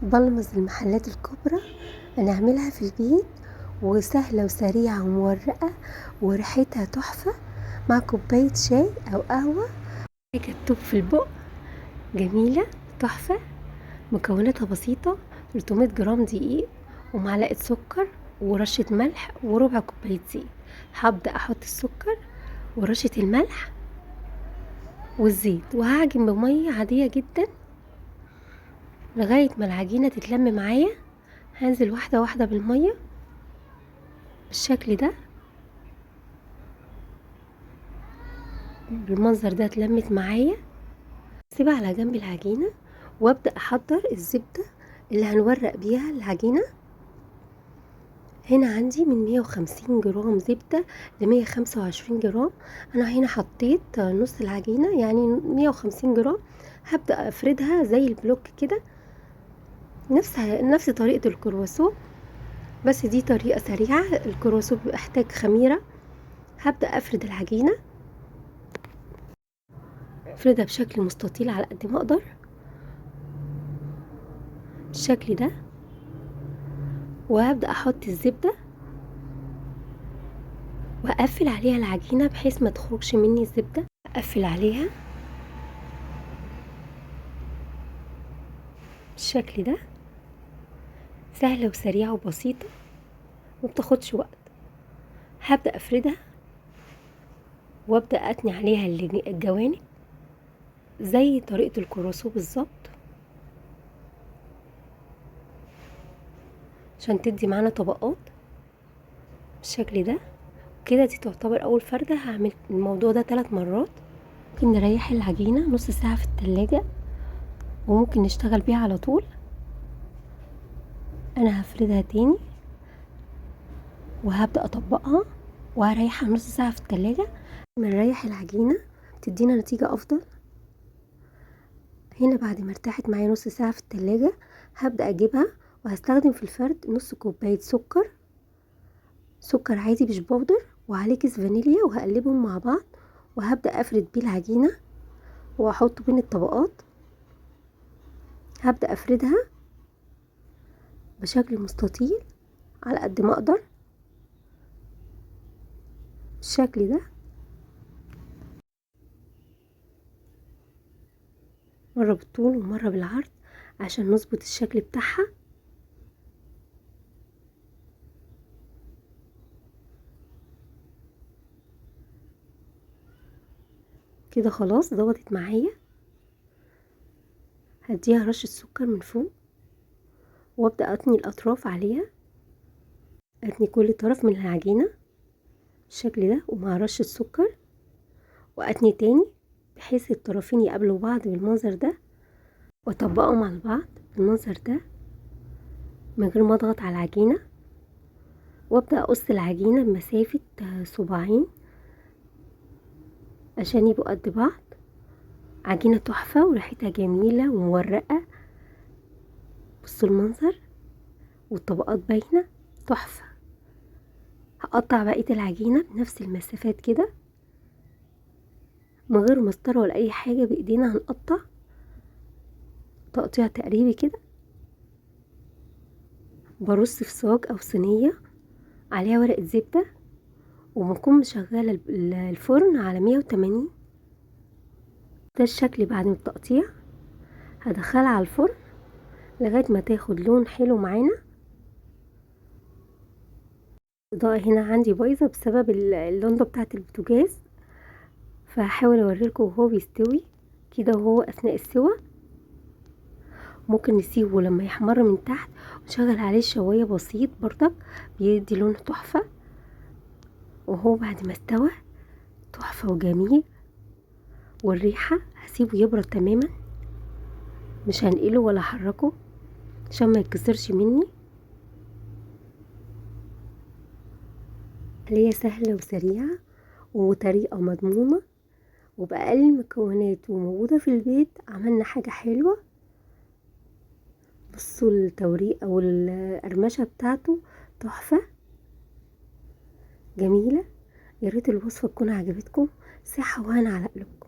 بلمز المحلات الكبرى نعملها في البيت، وسهلة وسريعة ومورقة وريحتها تحفة مع كوباية شاي أو قهوة. حاجة تدوب في البق، جميلة تحفة. مكوناتها بسيطة: 300 جرام دقيق ومعلقة سكر ورشة ملح وربع كوباية زيت. هبدأ أحط السكر ورشة الملح والزيت وهعجن بمية عادية جدا لغاية ما العجينة تتلم معايا. هنزل واحدة واحدة بالمية بالشكل ده، بالمنظر ده اتلمت معايا. سيبها على جنب العجينة وابدأ احضر الزبدة اللي هنورق بيها العجينة. هنا عندي من 150 جرام زبدة ل 125 جرام. انا هنا حطيت نص العجينة يعني 150 جرام. هبدأ افردها زي البلوك كده، نفس طريقة الكرواسون، بس دي طريقة سريعة. الكرواسون بيحتاج خميرة. هبدأ افرد العجينة، افردها بشكل مستطيل على قد ما اقدر بالشكل ده، وهبدأ احط الزبدة واقفل عليها العجينة بحيث ما تخرجش مني الزبدة. اقفل عليها بالشكل ده، سهلة وسريعة وبسيطة ومبتاخدش وقت. هبدأ افردها وابدأ اتني عليها الجوانب زي طريقة الكرواسون بالظبط عشان تدي معانا طبقات بالشكل ده كده. دي تعتبر اول فردة. هعمل الموضوع ده 3 مرات. ممكن نريح العجينة نص ساعة في التلاجة وممكن نشتغل بيها على طول. انا هفردها تاني وهبدأ اطبقها وهريحها نص ساعة في التلاجة. نريح العجينة تدينا نتيجة افضل. هنا بعد ما ارتاحت معايا نص ساعة في التلاجة هبدأ اجيبها وهستخدم في الفرد نص كوباية سكر عادي مش بودر وعليه كيس فانيليا، وهقلبهم مع بعض وهبدأ افرد بيه العجينة واحطه بين الطبقات. هبدأ افردها بشكل مستطيل على قد ما اقدر بالشكل ده، مرة بالطول ومرة بالعرض عشان نظبط الشكل بتاعها. كده خلاص ظبطت معايا. هديها رشة سكر من فوق وابدأ اتني الاطراف عليها، اتني كل طرف من العجينة بالشكل ده ومع رشة سكر، واتني تاني بحيث الطرفين يقابلوا بعض بالمنظر ده واطبقهم على بعض بالمنظر ده من غير ما اضغط على العجينة. وابدأ اقص العجينة بمسافة صباعين عشان يبقوا قد بعض. عجينة تحفة وريحتها جميلة ومورقة. بصوا المنظر والطبقات باينة تحفة. هقطع بقية العجينة بنفس المسافات كده من غير مسطرة ولا اي حاجة، بايدينا هنقطع تقطيع تقريبي كده. برص في صاج او صينية عليها ورقة زبدة وبكون مشغلة الفرن على 180. ده الشكل بعد التقطيع. هدخلها على الفرن لغاية ما تاخد لون حلو معانا. الإضاءة هنا عندي بايظة بسبب اللمبة بتاعة البوتاجاز، فهحاول اوريلكم وهو بيستوي كده. وهو اثناء السوا ممكن نسيبه لما يحمر من تحت ونشغل عليه شواية بسيط برضك بيدي لون تحفة. وهو بعد ما استوى تحفة وجميل، والريحة هسيبه يبرد تماما، مش هنقله ولا احركه عشان ما يتكسرش مني. عملية سهلة وسريعة وطريقة مضمونة وبأقل المكونات وموجودة في البيت. عملنا حاجة حلوة. بصوا التوريقة والقرمشة بتاعته تحفة جميلة. يا ريت الوصفة تكون عجبتكم. صحة وهنا على قلوبكم.